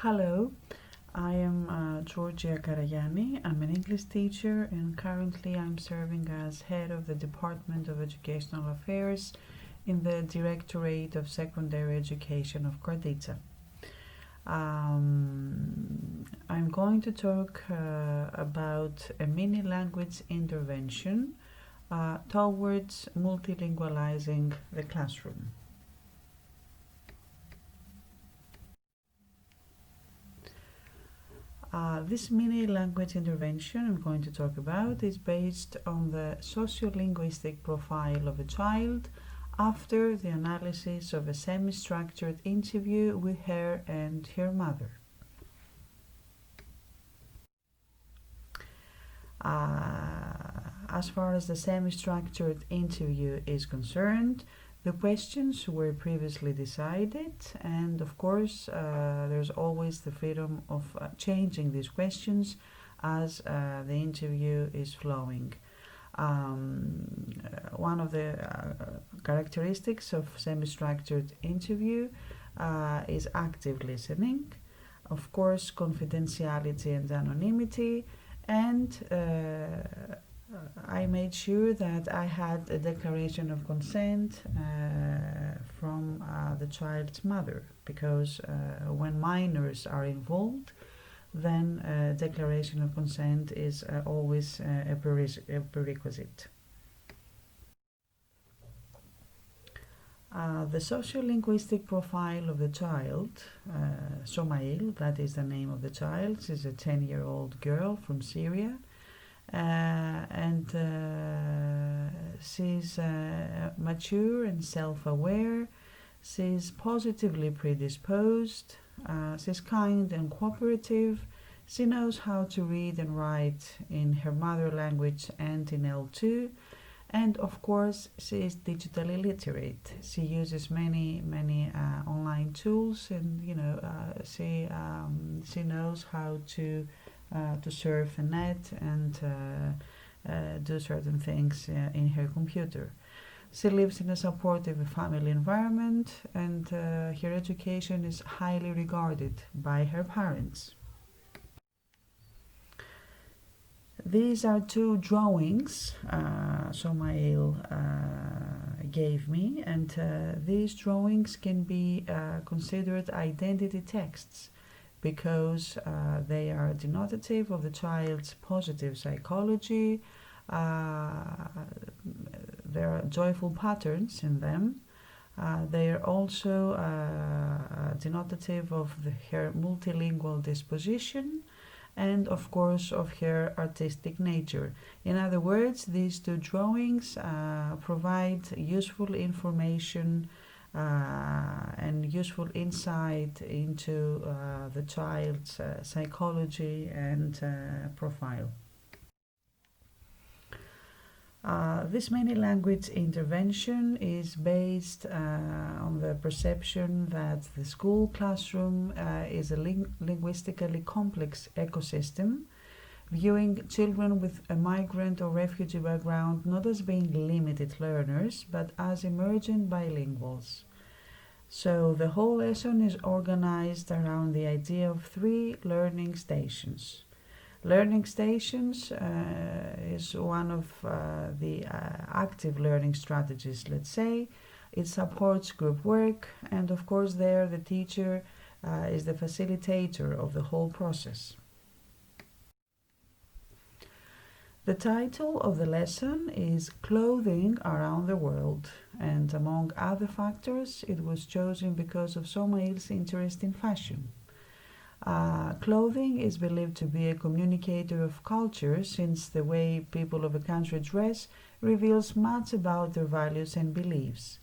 Hello, I am Karagianni. I'm an English teacher and currently I'm serving as head of the Department of Educational Affairs in the Directorate of Secondary Education of Karditsa. I'm going to talk about a mini language intervention towards multilingualizing the classroom. This mini language intervention I'm going to talk about is based on the sociolinguistic profile of a child after the analysis of a semi-structured interview with her and her mother. As far as the semi-structured interview is concerned, the questions were previously decided, and of course there's always the freedom of changing these questions as the interview is flowing. One of the characteristics of semi-structured interview is active listening, of course confidentiality and anonymity, and I made sure that I had a declaration of consent from the child's mother, because when minors are involved, then declaration of consent is always a prerequisite. The sociolinguistic profile of the child, Somail, that is the name of the child. She's a 10-year-old girl from Syria. And she's mature and self-aware, she's positively predisposed, she's kind and cooperative, she knows how to read and write in her mother language and in L2, and of course she is digitally literate. She uses many online tools, and she knows how to surf the net and do certain things in her computer. She lives in a supportive family environment, and her education is highly regarded by her parents. These are two drawings Somail gave me, and these drawings can be considered identity texts, because they are denotative of the child's positive psychology. There are joyful patterns in them. They are also denotative of her multilingual disposition and of course of her artistic nature. In other words, these two drawings provide useful information and useful insight into the child's psychology and profile. This mini language intervention is based on the perception that the school classroom is a linguistically complex ecosystem, viewing children with a migrant or refugee background not as being limited learners, but as emergent bilinguals. So the whole lesson is organized around the idea of 3 learning stations. Learning stations is one of the active learning strategies, let's say. It supports group work, and of course there the teacher is the facilitator of the whole process. The title of the lesson is Clothing Around the World, and among other factors it was chosen because of Somail's interest in fashion. Clothing is believed to be a communicator of culture, since the way people of a country dress reveals much about their values and beliefs.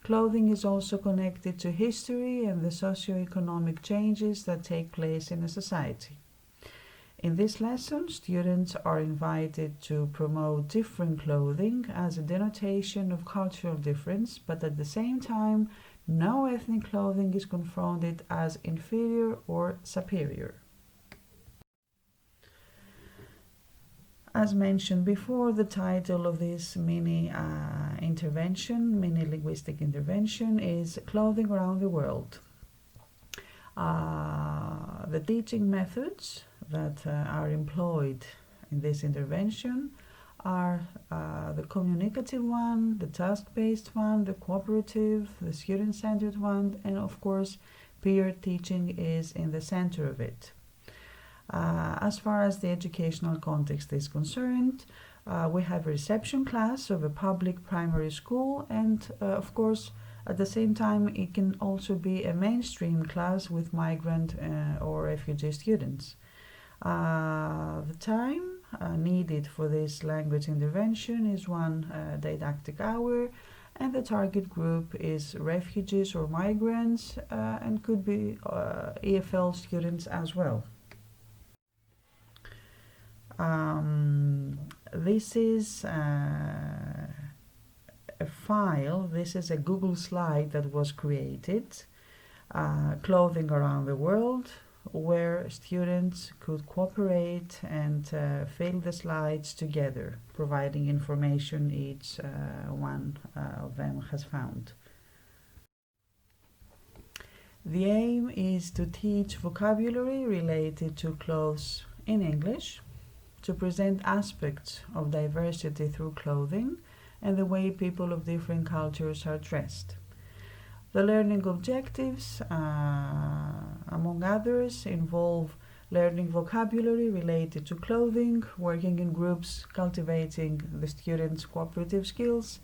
Clothing is also connected to history and the socio-economic changes that take place in a society. In this lesson, students are invited to promote different clothing as a denotation of cultural difference, but at the same time, no ethnic clothing is confronted as inferior or superior. As mentioned before, the title of this mini linguistic intervention is Clothing Around the World. The teaching methods that are employed in this intervention are the communicative one, the task-based one, the cooperative, the student-centered one, and of course peer teaching is in the center of it. As far as the educational context is concerned, we have a reception class of a public primary school, and of course at the same time it can also be a mainstream class with migrant or refugee students. The time needed for this language intervention is 1 didactic hour, and the target group is refugees or migrants and could be EFL students as well. This is a file, this is a Google slide that was created, Clothing Around the World, where students could cooperate and fill the slides together, providing information each one of them has found. The aim is to teach vocabulary related to clothes in English, to present aspects of diversity through clothing and the way people of different cultures are dressed. The learning objectives, among others, involve learning vocabulary related to clothing, working in groups, cultivating the students' cooperative skills,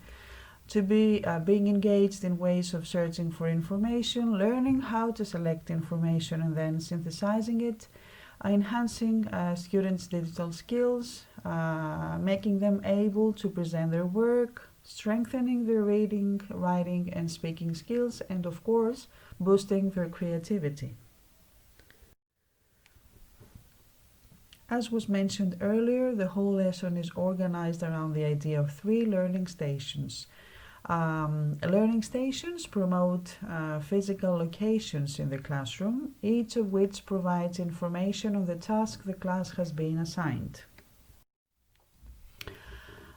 to be being engaged in ways of searching for information, learning how to select information and then synthesizing it, enhancing students' digital skills, making them able to present their work, strengthening their reading, writing, and speaking skills, and of course, boosting their creativity. As was mentioned earlier, the whole lesson is organized around the idea of 3 learning stations. Learning stations promote physical locations in the classroom, each of which provides information on the task the class has been assigned.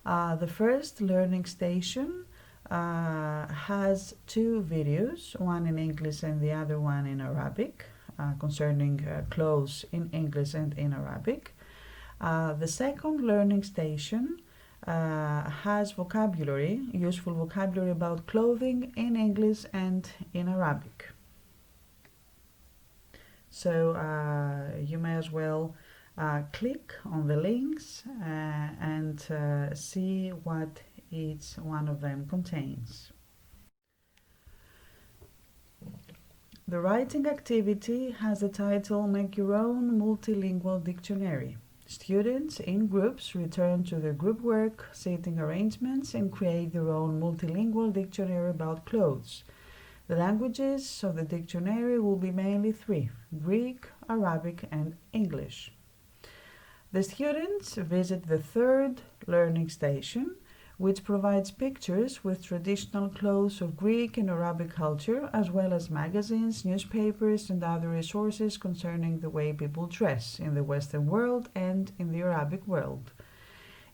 The first learning station has 2 videos, one in English and the other one in Arabic, concerning clothes in English and in Arabic. The second learning station has vocabulary, useful vocabulary about clothing in English and in Arabic. So you may as well click on the links and see what each one of them contains. The writing activity has the title Make Your Own Multilingual Dictionary. Students in groups return to their group work, seating arrangements, and create their own multilingual dictionary about clothes. The languages of the dictionary will be mainly 3: Greek, Arabic, and English. The students visit the third learning station, which provides pictures with traditional clothes of Greek and Arabic culture, as well as magazines, newspapers, and other resources concerning the way people dress in the Western world and in the Arabic world.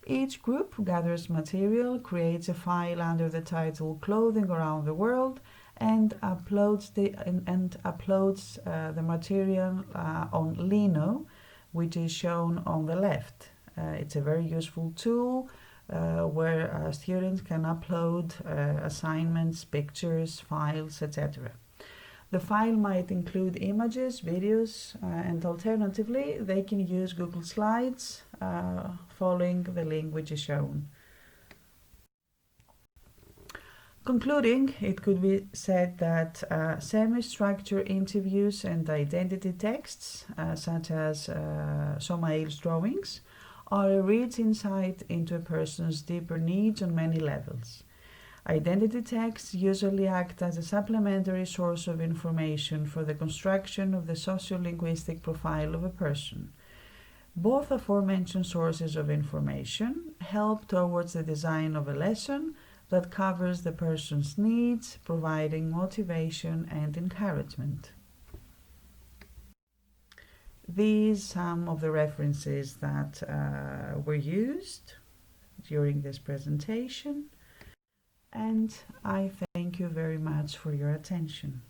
Each group gathers material, creates a file under the title Clothing Around the World, and uploads the material on Lino, which is shown on the left. It's a very useful tool where students can upload assignments, pictures, files, etc. The file might include images, videos, and alternatively, they can use Google Slides following the link which is shown. Concluding, it could be said that semi-structured interviews and identity texts, such as Somail's drawings, are a rich insight into a person's deeper needs on many levels. Identity texts usually act as a supplementary source of information for the construction of the sociolinguistic profile of a person. Both aforementioned sources of information help towards the design of a lesson that covers the person's needs, providing motivation and encouragement. These are some of the references that were used during this presentation, and I thank you very much for your attention.